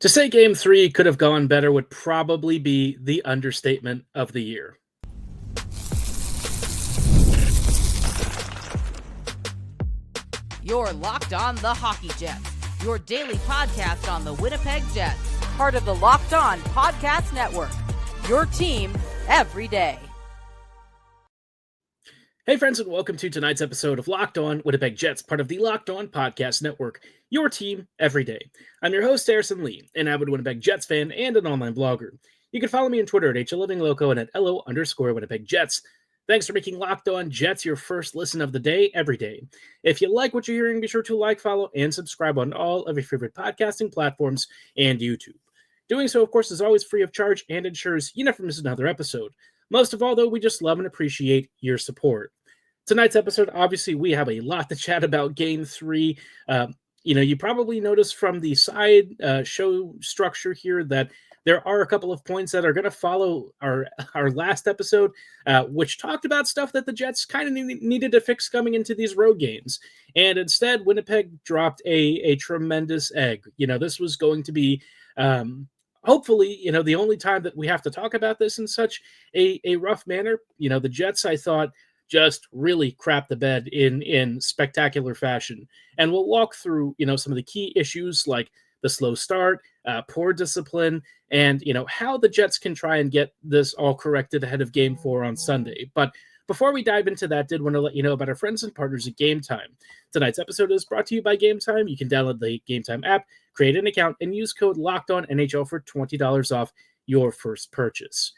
To say game three could have gone better would probably be the understatement of the year. You're Locked On the Hockey Jets, your daily podcast on the Winnipeg Jets, part of the Locked On Podcast Network, your team every day. Hey friends, and welcome to tonight's episode of Locked On Winnipeg Jets, part of the Locked On Podcast Network, your team every day. I'm your host, Harrison Lee, an avid Winnipeg Jets fan and an online blogger. You can follow me on Twitter at HLivingLoco and at LO_Winnipeg Jets. Thanks for making Locked On Jets your first listen of the day every day. If you like what you're hearing, be sure to like, follow, and subscribe on all of your favorite podcasting platforms and YouTube. Doing so, of course, is always free of charge and ensures you never miss another episode. Most of all, though, we just love and appreciate your support. Tonight's episode, obviously, we have a lot to chat about Game 3. You probably noticed from the side show structure here that there are a couple of points that are going to follow our last episode, which talked about stuff that the Jets kind of needed to fix coming into these road games. And instead, Winnipeg dropped a tremendous egg. This was going to be, hopefully, the only time that we have to talk about this in such a rough manner. The Jets, I thought, just really crapped the bed in spectacular fashion. And we'll walk through, some of the key issues like the slow start, poor discipline, and, how the Jets can try and get this all corrected ahead of Game 4 on Sunday. But before we dive into that, did want to let you know about our friends and partners at Gametime. Tonight's episode is brought to you by Gametime. You can download the Gametime app, create an account, and use code LOCKEDONNHL for $20 off your first purchase.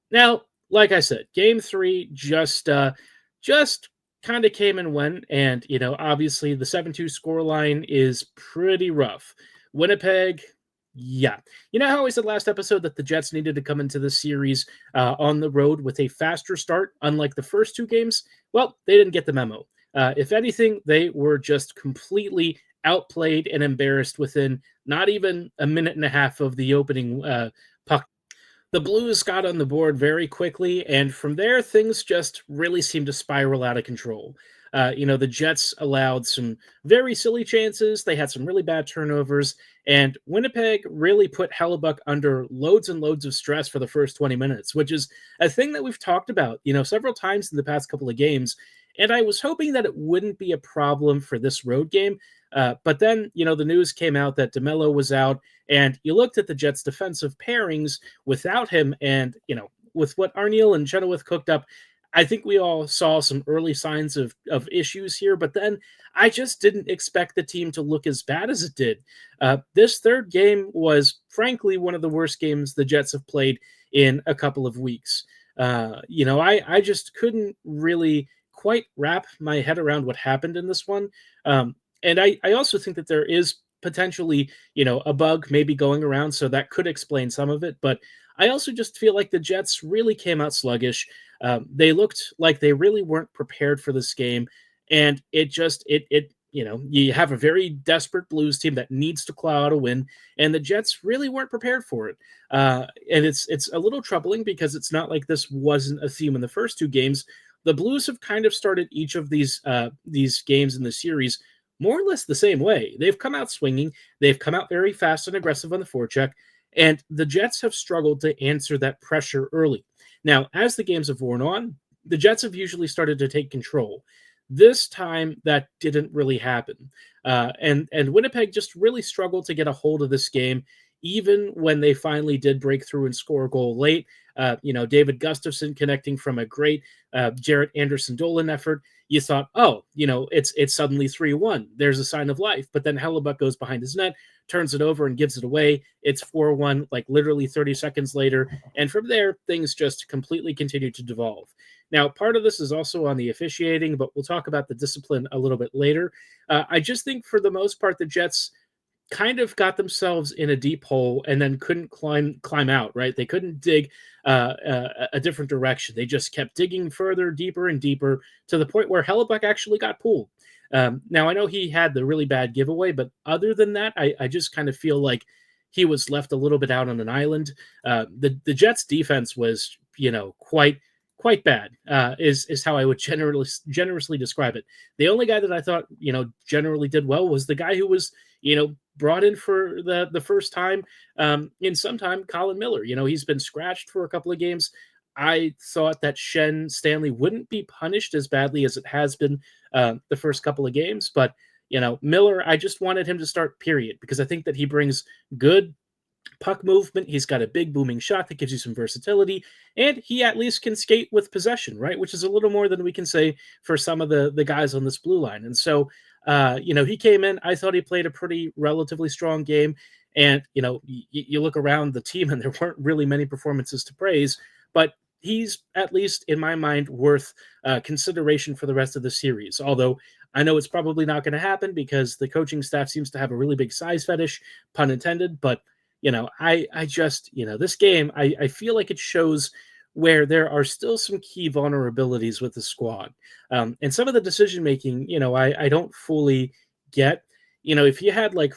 Now, like I said, Game 3 just kind of came and went, and, obviously the 7-2 scoreline is pretty rough. Winnipeg, yeah. How I said last episode that the Jets needed to come into the series on the road with a faster start, unlike the first two games? Well, they didn't get the memo. If anything, they were just completely outplayed and embarrassed within not even a minute and a half of the opening puck. The Blues got on the board very quickly, and from there, things just really seemed to spiral out of control. The Jets allowed some very silly chances. They had some really bad turnovers, and Winnipeg really put Hellebuyck under loads and loads of stress for the first 20 minutes, which is a thing that we've talked about, several times in the past couple of games. And I was hoping that it wouldn't be a problem for this road game. But then, the news came out that DeMelo was out, and you looked at the Jets' defensive pairings without him, and, with what Arniel and Chenoweth cooked up, I think we all saw some early signs of issues here, but then I just didn't expect the team to look as bad as it did. This third game was, frankly, one of the worst games the Jets have played in a couple of weeks. I just couldn't really quite wrap my head around what happened in this one. And I also think that there is potentially, a bug maybe going around, so that could explain some of it. But I also just feel like the Jets really came out sluggish. They looked like they really weren't prepared for this game. And you have a very desperate Blues team that needs to claw out a win, and the Jets really weren't prepared for it. And it's a little troubling because it's not like this wasn't a theme in the first two games. The Blues have kind of started each of these games in the series more or less the same way. They've come out swinging. They've come out very fast and aggressive on the forecheck, and the Jets have struggled to answer that pressure early. Now, as the games have worn on, the Jets have usually started to take control. This time, that didn't really happen. And Winnipeg just really struggled to get a hold of this game, even when they finally did break through and score a goal late. David Gustafsson connecting from a great Jarrett Anderson-Dolan effort. You thought, it's suddenly 3-1. There's a sign of life. But then Hellebuyck goes behind his net, turns it over, and gives it away. It's 4-1, like literally 30 seconds later. And from there, things just completely continue to devolve. Now, part of this is also on the officiating, but we'll talk about the discipline a little bit later. I just think for the most part, the Jets kind of got themselves in a deep hole and then couldn't climb out, right? They couldn't dig a different direction. They just kept digging further, deeper and deeper to the point where Hellebuyck actually got pulled. Now, I know he had the really bad giveaway, but other than that, I just kind of feel like he was left a little bit out on an island. The Jets defense was, quite bad, is how I would generously describe it. The only guy that I thought, generally did well was the guy who was, brought in for the first time in some time, Colin Miller. He's been scratched for a couple of games. I thought that Shen Stanley wouldn't be punished as badly as it has been the first couple of games, but Miller, I just wanted him to start, period, because I think that he brings good puck movement. He's got a big booming shot that gives you some versatility, and he at least can skate with possession, right? Which is a little more than we can say for some of the guys on this blue line. And so, he came in. I thought he played a pretty relatively strong game. And, you look around the team and there weren't really many performances to praise, but he's at least in my mind worth consideration for the rest of the series. Although I know it's probably not going to happen because the coaching staff seems to have a really big size fetish, pun intended. But I just, this game, I feel like it shows where there are still some key vulnerabilities with the squad. And some of the decision making, I don't fully get. If you had like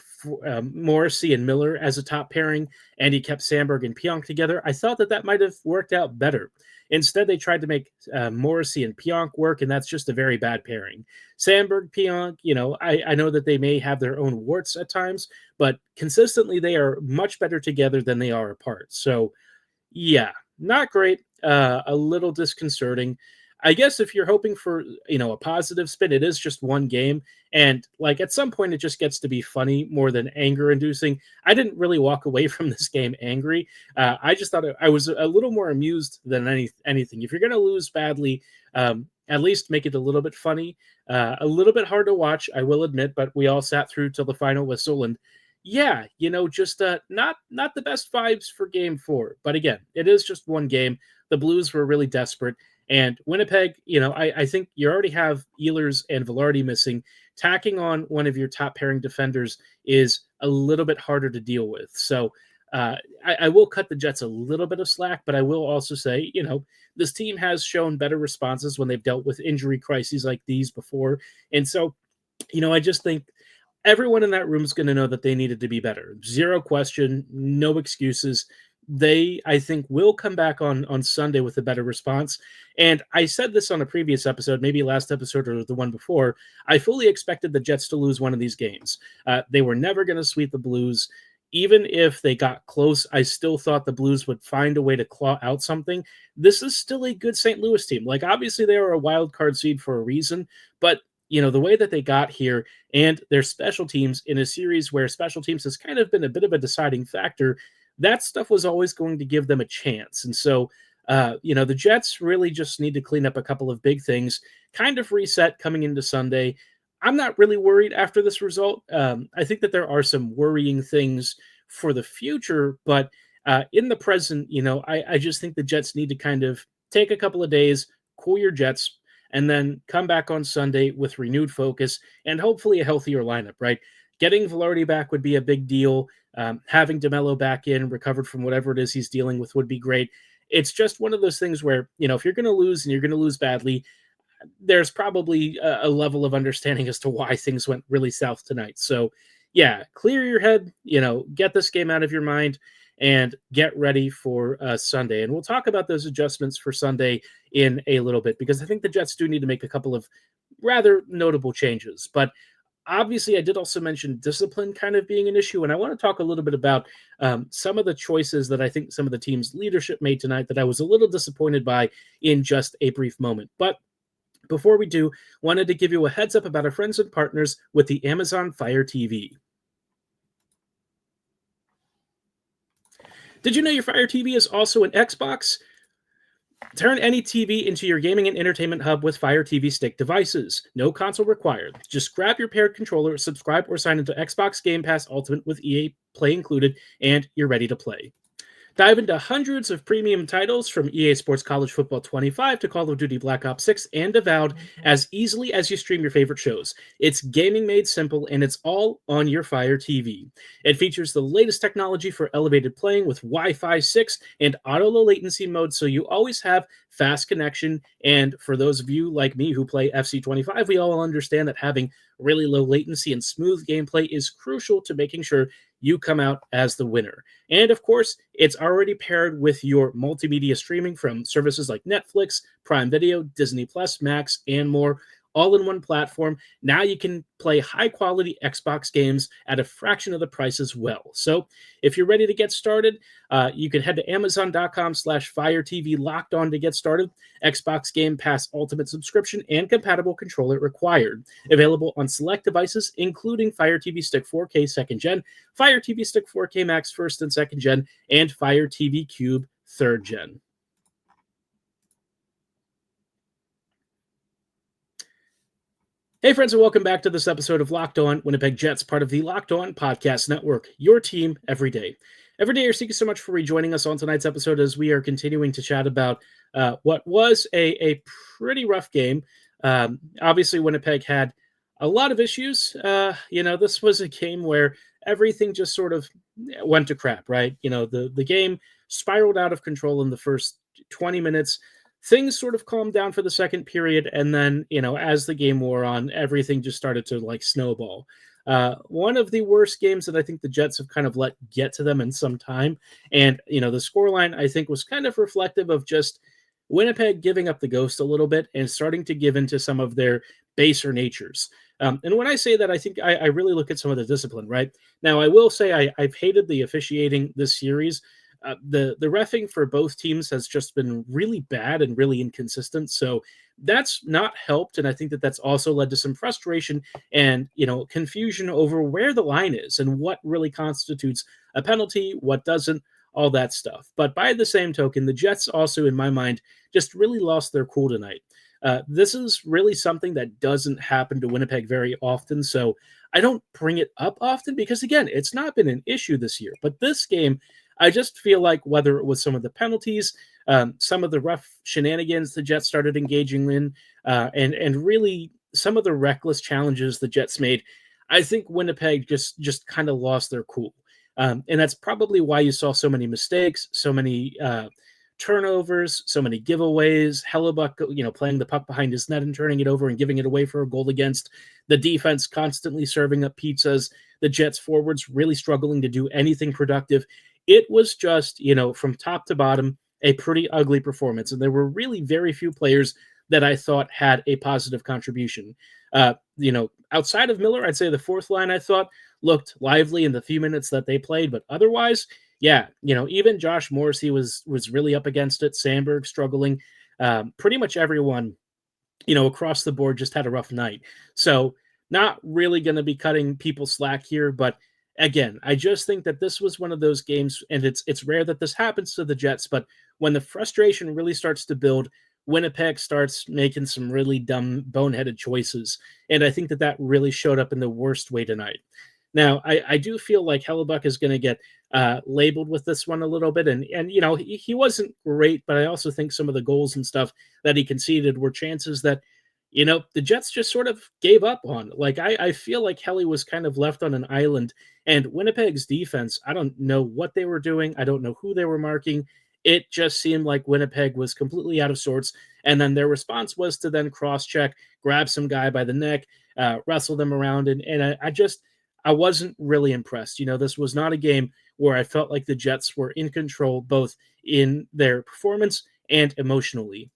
Morrissey and Miller as a top pairing and you kept Sandberg and Pionk together, I thought that might have worked out better. Instead, they tried to make Morrissey and Pionk work, and that's just a very bad pairing. Sandberg, Pionk, I know that they may have their own warts at times, but consistently they are much better together than they are apart. So, yeah, not great, a little disconcerting. I guess if you're hoping for, a positive spin, it is just one game. And like at some point, it just gets to be funny more than anger inducing. I didn't really walk away from this game angry. I just thought I was a little more amused than anything. If you're going to lose badly, at least make it a little bit funny, a little bit hard to watch, I will admit, but we all sat through till the final whistle. And yeah, just not the best vibes for game 4. But again, it is just one game. The Blues were really desperate. And Winnipeg, I think you already have Ehlers and Velarde missing. Tacking on one of your top pairing defenders is a little bit harder to deal with. So I will cut the Jets a little bit of slack, but I will also say, this team has shown better responses when they've dealt with injury crises like these before. And so, I just think everyone in that room is going to know that they needed to be better. Zero question, no excuses. They, I think, will come back on Sunday with a better response. And I said this on a previous episode, maybe last episode or the one before. I fully expected the Jets to lose one of these games. They were never going to sweep the Blues. Even if they got close, I still thought the Blues would find a way to claw out something. This is still a good St. Louis team. Like, obviously, they were a wild card seed for a reason, but the way that they got here and their special teams in a series where special teams has kind of been a bit of a deciding factor, that stuff was always going to give them a chance. And so, the Jets really just need to clean up a couple of big things, kind of reset coming into Sunday. I'm not really worried after this result. I think that there are some worrying things for the future, but in the present, I just think the Jets need to kind of take a couple of days, cool your jets, and then come back on Sunday with renewed focus and hopefully a healthier lineup, right? Getting Velarde back would be a big deal. Having DeMelo back in, recovered from whatever it is he's dealing with, would be great. It's just one of those things where, if you're going to lose and you're going to lose badly, there's probably a level of understanding as to why things went really south tonight. So, yeah, clear your head, get this game out of your mind and get ready for Sunday. And we'll talk about those adjustments for Sunday in a little bit because I think the Jets do need to make a couple of rather notable changes. But obviously, I did also mention discipline kind of being an issue, and I want to talk a little bit about some of the choices that I think some of the team's leadership made tonight that I was a little disappointed by in just a brief moment. But before we do, wanted to give you a heads up about our friends and partners with the Amazon Fire TV. Did you know your Fire TV is also an Xbox? Turn any TV into your gaming and entertainment hub with Fire TV Stick devices. No console required. Just grab your paired controller, subscribe or sign into Xbox Game Pass Ultimate with EA Play included, and you're ready to play. Dive into hundreds of premium titles from EA Sports College Football 25 to Call of Duty Black Ops 6 and Avowed as easily as you stream your favorite shows. It's gaming made simple, and it's all on your Fire TV. It features the latest technology for elevated playing with Wi-Fi 6 and auto-low latency mode, so you always have fast connection. And for those of you like me who play FC25, we all understand that having really low latency and smooth gameplay is crucial to making sure you come out as the winner. And of course, it's already paired with your multimedia streaming from services like Netflix, Prime Video, Disney Plus, Max, and more, all in one platform. Now you can play high quality Xbox games at a fraction of the price as well. So if you're ready to get started, you can head to amazon.com/FireTV Locked On to get started. Xbox Game Pass Ultimate subscription and compatible controller required. Available on select devices, including Fire TV Stick 4K 2nd Gen, Fire TV Stick 4K Max 1st and 2nd Gen, and Fire TV Cube 3rd Gen. Hey friends, and welcome back to this episode of Locked On Winnipeg Jets, part of the Locked On Podcast Network, your team every day. Every day, thank you so much for rejoining us on tonight's episode as we are continuing to chat about what was a pretty rough game. Obviously, Winnipeg had a lot of issues. This was a game where everything just sort of went to crap, right? The game spiraled out of control in the first 20 minutes. Things sort of calmed down for the second period, and then, as the game wore on, everything just started to snowball. One of the worst games that I think the Jets have kind of let get to them in some time. And, the scoreline, I think, was kind of reflective of just Winnipeg giving up the ghost a little bit and starting to give into some of their baser natures. And when I say that, I think I really look at some of the discipline, right? Now, I will say I've hated the officiating this series. The reffing for both teams has just been really bad and really inconsistent. So that's not helped. And I think that that's also led to some frustration and, confusion over where the line is and what really constitutes a penalty, what doesn't, all that stuff. But by the same token, the Jets also, in my mind, just really lost their cool tonight. This is really something that doesn't happen to Winnipeg very often. So I don't bring it up often because, again, it's not been an issue this year. But this game, I just feel like whether it was some of the penalties, some of the rough shenanigans the Jets started engaging in, and really some of the reckless challenges the Jets made, I think Winnipeg just kind of lost their cool. And that's probably why you saw so many mistakes, so many turnovers, so many giveaways, Hellebuyck, playing the puck behind his net and turning it over and giving it away for a goal against, the defense constantly serving up pizzas, the Jets forwards really struggling to do anything productive. It was just, from top to bottom, a pretty ugly performance. And there were really very few players that I thought had a positive contribution. Outside of Miller, I'd say the fourth line I thought looked lively in the few minutes that they played. But otherwise, yeah, even Josh Morrissey was really up against it. Sandberg struggling. Pretty much everyone, across the board just had a rough night. So not really going to be cutting people slack here, but again, I just think that this was one of those games, and it's rare that this happens to the Jets, but when the frustration really starts to build, Winnipeg starts making some really dumb, boneheaded choices, and I think that really showed up in the worst way tonight. Now, I do feel like Hellebuyck is going to get labeled with this one a little bit, and he wasn't great, but I also think some of the goals and stuff that he conceded were chances that the Jets just sort of gave up on. I feel like Helly was kind of left on an island, and Winnipeg's defense, I don't know what they were doing. I don't know who they were marking. It just seemed like Winnipeg was completely out of sorts, and then their response was to then cross-check, grab some guy by the neck, wrestle them around, and I wasn't really impressed. This was not a game where I felt like the Jets were in control, both in their performance and emotionally.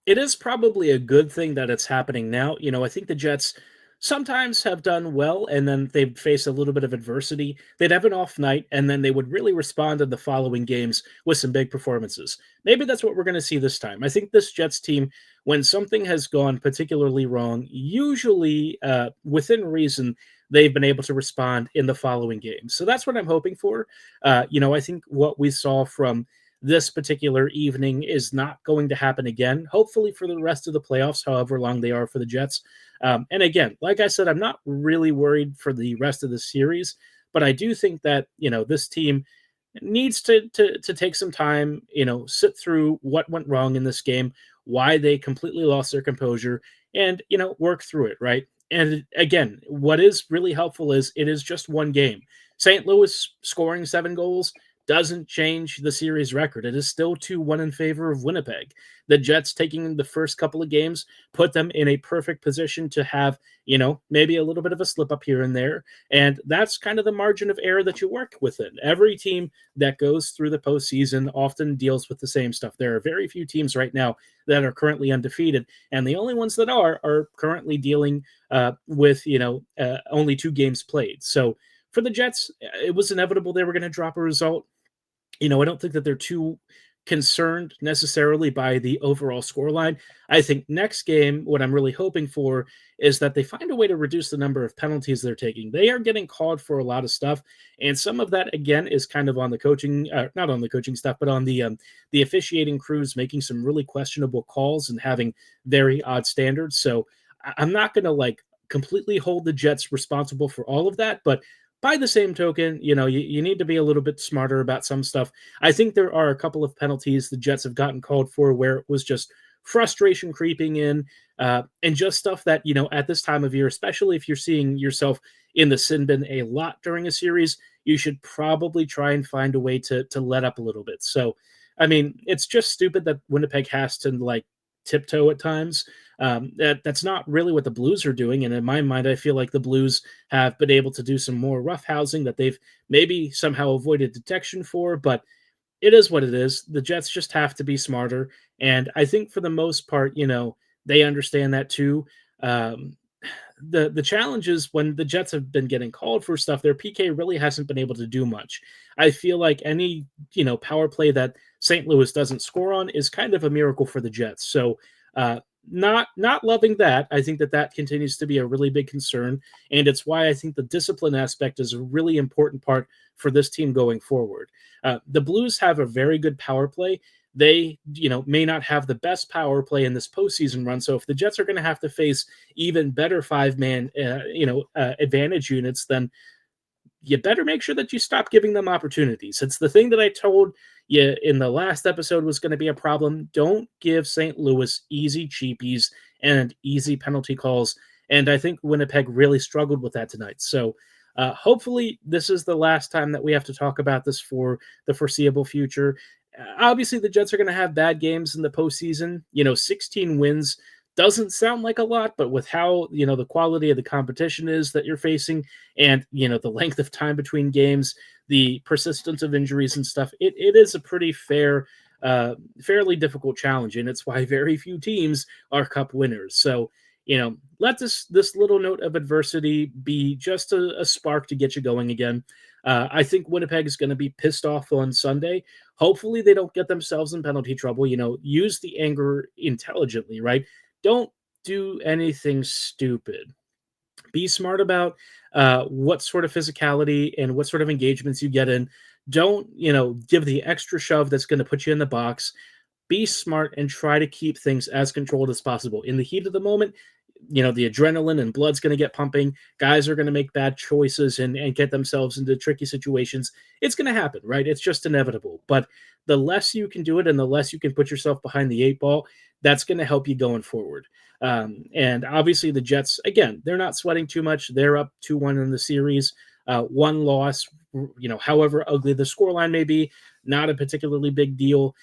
It is probably a good thing that it's happening now. I think the Jets sometimes have done well, and then they'd face a little bit of adversity. They'd have an off night, and then they would really respond in the following games with some big performances. Maybe that's what we're going to see this time. I think this Jets team, when something has gone particularly wrong, usually within reason, they've been able to respond in the following games. So that's what I'm hoping for. I think what we saw from this particular evening is not going to happen again, hopefully for the rest of the playoffs, however long they are for the Jets. And again, like I said, I'm not really worried for the rest of the series, but I do think that, this team needs to take some time, sit through what went wrong in this game, why they completely lost their composure, and, work through it, right? And again, what is really helpful is it is just one game. St. Louis scoring 7 goals, doesn't change the series record. It is still 2-1 in favor of Winnipeg. The Jets taking the first couple of games put them in a perfect position to have, maybe a little bit of a slip up here and there. And that's kind of the margin of error that you work within. Every team that goes through the postseason often deals with the same stuff. There are very few teams right now that are currently undefeated, and the only ones that are currently dealing with, only 2 games played. So for the Jets, it was inevitable they were going to drop a result. I don't think that they're too concerned necessarily by the overall scoreline. I think next game, what I'm really hoping for is that they find a way to reduce the number of penalties they're taking. They are getting called for a lot of stuff, and some of that, again, is kind of on the coaching, not on the coaching stuff, but on the officiating crews making some really questionable calls and having very odd standards. So I'm not going to completely hold the Jets responsible for all of that, but by the same token, you need to be a little bit smarter about some stuff. I think there are a couple of penalties the Jets have gotten called for where it was just frustration creeping in, and just stuff that, at this time of year, especially if you're seeing yourself in the sin bin a lot during a series, you should probably try and find a way to let up a little bit. So, I mean, it's just stupid that Winnipeg has to tiptoe at times. That's not really what the Blues are doing. And in my mind, I feel like the Blues have been able to do some more roughhousing that they've maybe somehow avoided detection for, but it is what it is. The Jets just have to be smarter. And I think for the most part, they understand that too. The challenge is when the Jets have been getting called for stuff, their PK really hasn't been able to do much. I feel like any, power play that St. Louis doesn't score on is kind of a miracle for the Jets. So, not loving that. I think that continues to be a really big concern, and it's why I think the discipline aspect is a really important part for this team going forward. The Blues have a very good power play. They, may not have the best power play in this postseason run. So if the Jets are going to have to face even better 5-man, advantage units, then you better make sure that you stop giving them opportunities. It's the thing that I told you in the last episode was going to be a problem. Don't give St. Louis easy cheapies and easy penalty calls. And I think Winnipeg really struggled with that tonight. So hopefully this is the last time that we have to talk about this for the foreseeable future. Obviously, the Jets are going to have bad games in the postseason. 16 wins doesn't sound like a lot, but with how, the quality of the competition is that you're facing and, the length of time between games, the persistence of injuries and stuff, it is a pretty fairly difficult challenge. And it's why very few teams are cup winners. So, let this little note of adversity be just a spark to get you going again. I think Winnipeg is going to be pissed off on Sunday. Hopefully they don't get themselves in penalty trouble. Use the anger intelligently, right? Don't do anything stupid. Be smart about what sort of physicality and what sort of engagements you get in. Don't, give the extra shove that's going to put you in the box. Be smart and try to keep things as controlled as possible. In the heat of the moment, the adrenaline and blood's going to get pumping. Guys are going to make bad choices and get themselves into tricky situations. It's going to happen, right? It's just inevitable. But the less you can do it and the less you can put yourself behind the 8 ball, that's going to help you going forward. And obviously the Jets, again, they're not sweating too much. They're up 2-1 in the series. One loss, however ugly the scoreline may be, not a particularly big deal.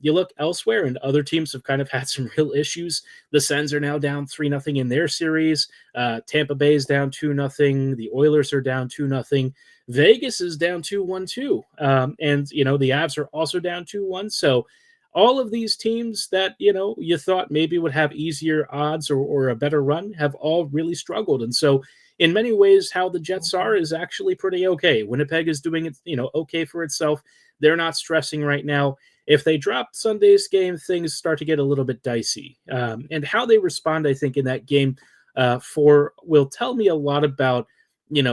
You look elsewhere, and other teams have kind of had some real issues. The Sens are now down 3-0 in their series. Tampa Bay is down 2-0. The Oilers are down 2-0. Vegas is down 2-1 too. And, the Avs are also down 2-1. So all of these teams that, you thought maybe would have easier odds or a better run have all really struggled. And so in many ways, how the Jets are is actually pretty okay. Winnipeg is doing it, okay for itself. They're not stressing right now. If they drop Sunday's game, things start to get a little bit dicey. And how they respond, I think, in that game will tell me a lot about,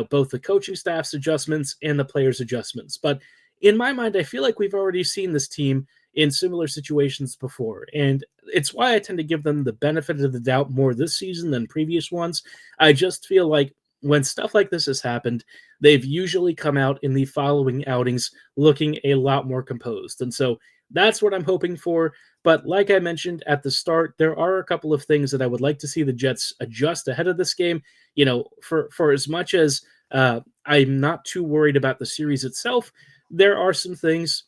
both the coaching staff's adjustments and the players' adjustments. But in my mind, I feel like we've already seen this team in similar situations before. And it's why I tend to give them the benefit of the doubt more this season than previous ones. I just feel like when stuff like this has happened, they've usually come out in the following outings looking a lot more composed. And so that's what I'm hoping for. But like I mentioned at the start, there are a couple of things that I would like to see the Jets adjust ahead of this game. For as much as I'm not too worried about the series itself, there are some things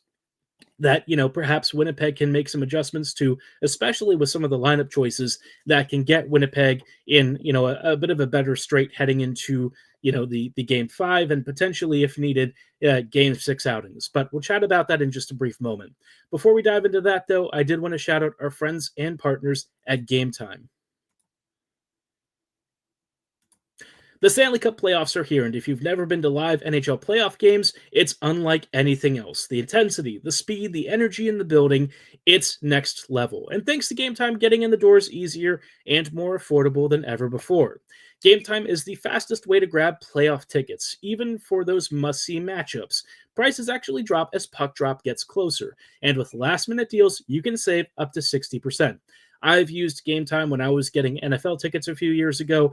that, perhaps Winnipeg can make some adjustments to, especially with some of the lineup choices that can get Winnipeg in, a bit of a better straight heading into, the game 5 and potentially, if needed, game 6 outings. But we'll chat about that in just a brief moment. Before we dive into that, though, I did want to shout out our friends and partners at Gametime. The Stanley Cup playoffs are here, and if you've never been to live NHL playoff games, it's unlike anything else. The intensity, the speed, the energy in the building, it's next level. And thanks to Gametime, getting in the door is easier and more affordable than ever before. Gametime is the fastest way to grab playoff tickets, even for those must-see matchups. Prices actually drop as puck drop gets closer, and with last-minute deals, you can save up to 60%. I've used Gametime when I was getting NFL tickets a few years ago,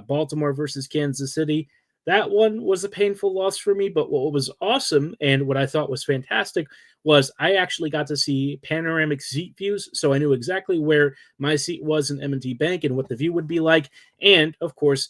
Baltimore versus Kansas City. That one was a painful loss for me, but what was awesome and what I thought was fantastic was I actually got to see panoramic seat views, so I knew exactly where my seat was in M&T Bank and what the view would be like. And, of course,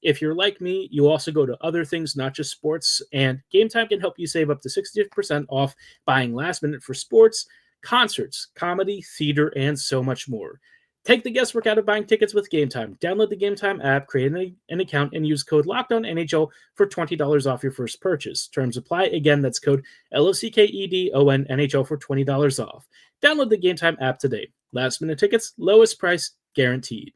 if you're like me, you also go to other things, not just sports, and Gametime can help you save up to 60% off buying last minute for sports, concerts, comedy, theater, and so much more. Take the guesswork out of buying tickets with Gametime. Download the Gametime app, create an account, and use code LOCKEDONNHL for $20 off your first purchase. Terms apply. Again, that's code LOCKEDONNHL for $20 off. Download the Gametime app today. Last minute tickets, lowest price guaranteed.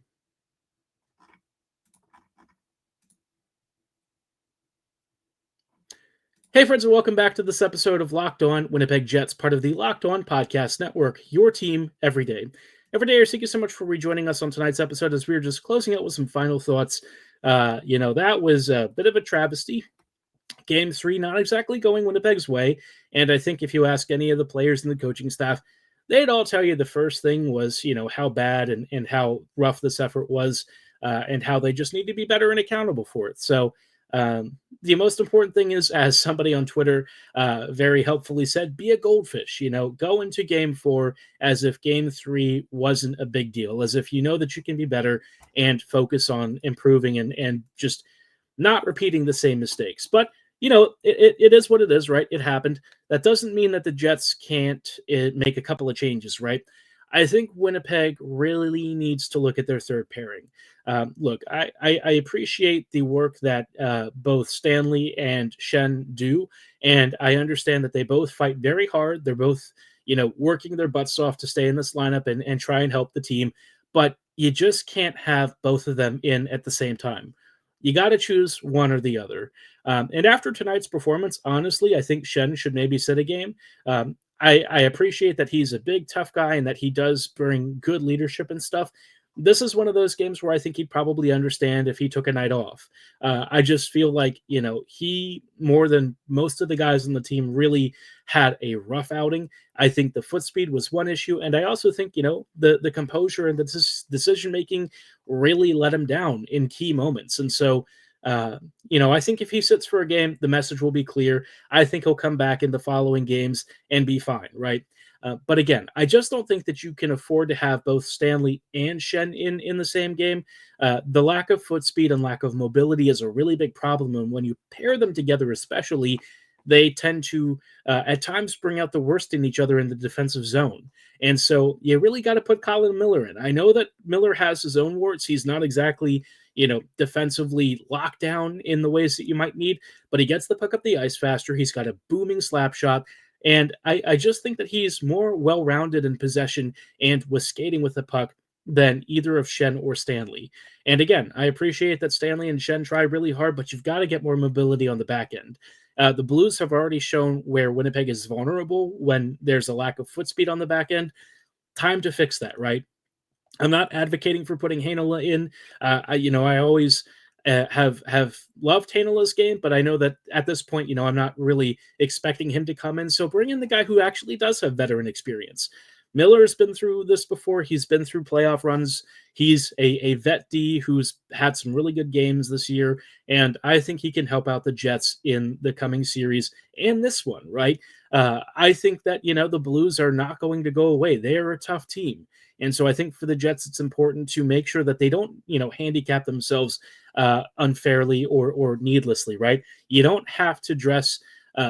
Hey friends, and welcome back to this episode of Locked On Winnipeg Jets, part of the Locked On Podcast Network, your team every day. Every day, thank you so much for rejoining us on tonight's episode as we were just closing out with some final thoughts. That was a bit of a travesty. Game 3 not exactly going Winnipeg's way, and I think if you ask any of the players and the coaching staff, they'd all tell you the first thing was, how bad and how rough this effort was, and how they just need to be better and accountable for it. So, the most important thing is, as somebody on Twitter very helpfully said, be a goldfish. Go into game 4 as if game 3 wasn't a big deal, as if you know that you can be better and focus on improving and just not repeating the same mistakes. But it is what it is, right? It happened. That doesn't mean that the Jets can't make a couple of changes, right? I think Winnipeg really needs to look at their third pairing. Look, I appreciate the work that both Stanley and Schenn do, and I understand that they both fight very hard. They're both, working their butts off to stay in this lineup and try and help the team, but you just can't have both of them in at the same time. You got to choose one or the other. And after tonight's performance, honestly, I think Schenn should maybe sit a game. I appreciate that he's a big, tough guy and that he does bring good leadership and stuff. This is one of those games where I think he'd probably understand if he took a night off. I just feel like, he, more than most of the guys on the team, really had a rough outing. I think the foot speed was one issue. And I also think, the composure and the decision-making really let him down in key moments. And so, I think if he sits for a game, the message will be clear. I think he'll come back in the following games and be fine, right? But again, I just don't think that you can afford to have both Stanley and Schenn in the same game. The lack of foot speed and lack of mobility is a really big problem. And when you pair them together, especially, they tend to, at times, bring out the worst in each other in the defensive zone. And so you really got to put Colin Miller in. I know that Miller has his own warts. He's not exactly, defensively locked down in the ways that you might need, but he gets the puck up the ice faster. He's got a booming slap shot. And I just think that he's more well-rounded in possession and with skating with the puck than either of Schenn or Stanley. And again, I appreciate that Stanley and Schenn try really hard, but you've got to get more mobility on the back end. The Blues have already shown where Winnipeg is vulnerable when there's a lack of foot speed on the back end. Time to fix that, right? I'm not advocating for putting Heinola in. I always have loved Heinola's game, but I know that at this point, I'm not really expecting him to come in. So bring in the guy who actually does have veteran experience. Miller's been through this before. He's been through playoff runs. He's a vet D who's had some really good games this year, and I think he can help out the Jets in the coming series and this one, right? I think that, the Blues are not going to go away. They are a tough team. And so I think for the Jets, it's important to make sure that they don't, handicap themselves unfairly or needlessly, right? You don't have to dress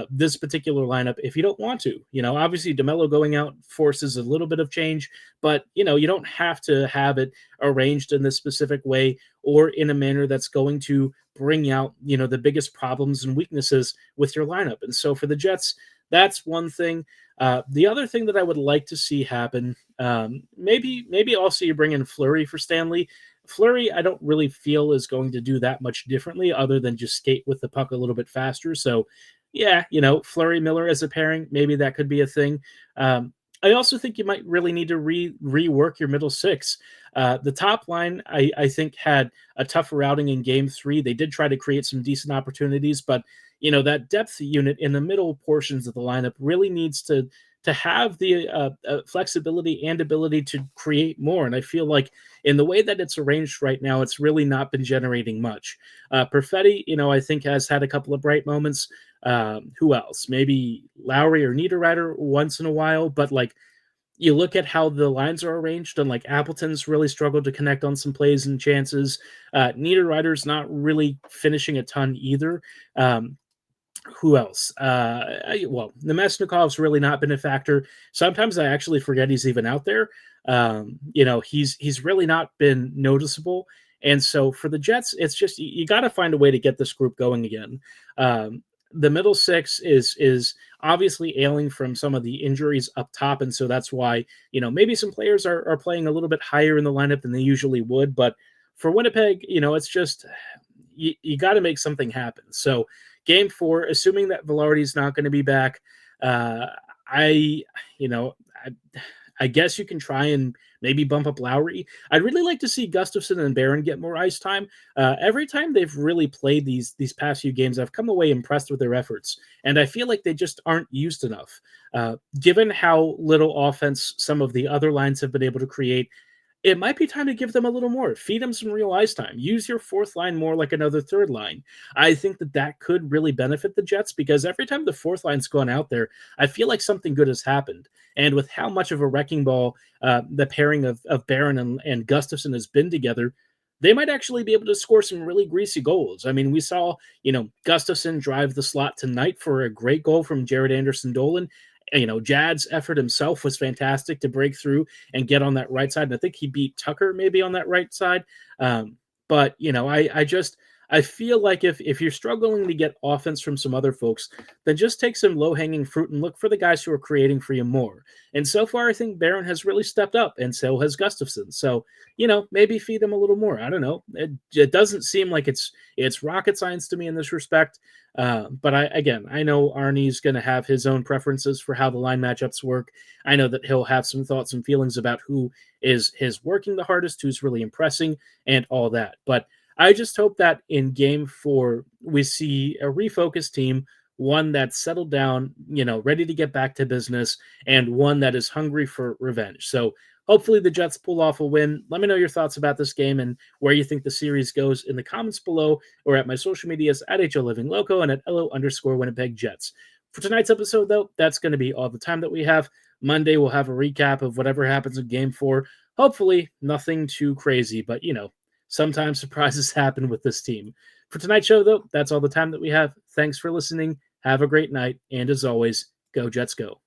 this particular lineup if you don't want to. Obviously DeMelo going out forces a little bit of change, but you don't have to have it arranged in this specific way or in a manner that's going to bring out, the biggest problems and weaknesses with your lineup. And so for the Jets, that's one thing. The other thing that I would like to see happen, maybe also you bring in Fleury for Stanley. Fleury, I don't really feel is going to do that much differently other than just skate with the puck a little bit faster. So, yeah, Fleury Miller as a pairing, maybe that could be a thing. I also think you might really need to rework your middle six. The top line, I think, had a tougher outing in Game 3. They did try to create some decent opportunities, but that depth unit in the middle portions of the lineup really needs to have the flexibility and ability to create more. And I feel like in the way that it's arranged right now, it's really not been generating much. Perfetti, I think has had a couple of bright moments. Who else? Maybe Lowry or Niederreiter once in a while, but you look at how the lines are arranged, and Appleton's really struggled to connect on some plays and chances. Niederreiter's not really finishing a ton either. Who else? Nemesnikov's really not been a factor. Sometimes I actually forget he's even out there. He's really not been noticeable. And so for the Jets, it's just you got to find a way to get this group going again. The middle six is obviously ailing from some of the injuries up top, and so that's why maybe some players are playing a little bit higher in the lineup than they usually would. But for Winnipeg, it's just you got to make something happen. So Game 4, assuming that Velarde's not going to be back, I guess you can try and maybe bump up Lowry. I'd really like to see Gustafsson and Barron get more ice time. Every time they've really played these past few games, I've come away impressed with their efforts, and I feel like they just aren't used enough. Given how little offense some of the other lines have been able to create, it might be time to give them a little more. Feed them some real ice time. Use your fourth line more like another third line. I think that could really benefit the Jets, because every time the fourth line's gone out there, I feel like something good has happened. And with how much of a wrecking ball the pairing of Barron and Gustafsson has been together, they might actually be able to score some really greasy goals. I mean, we saw, Gustafsson drive the slot tonight for a great goal from Jared Anderson-Dolan. Jad's effort himself was fantastic to break through and get on that right side. And I think he beat Tucker maybe on that right side. But I feel like if you're struggling to get offense from some other folks, then just take some low-hanging fruit and look for the guys who are creating for you more. And so far, I think Barron has really stepped up, and so has Gustafsson. So, maybe feed him a little more. I don't know. It doesn't seem like it's rocket science to me in this respect. But I know Arnie's going to have his own preferences for how the line matchups work. I know that he'll have some thoughts and feelings about who is working the hardest, who's really impressing, and all that. But I just hope that in Game 4, we see a refocused team, one that's settled down, ready to get back to business, and one that is hungry for revenge. So hopefully the Jets pull off a win. Let me know your thoughts about this game and where you think the series goes in the comments below, or at my social medias at HLLivingLoco and at LO_Winnipeg Jets. For tonight's episode, though, that's going to be all the time that we have. Monday, we'll have a recap of whatever happens in Game 4. Hopefully nothing too crazy, but, sometimes surprises happen with this team. For tonight's show, though, that's all the time that we have. Thanks for listening. Have a great night. And as always, go Jets go.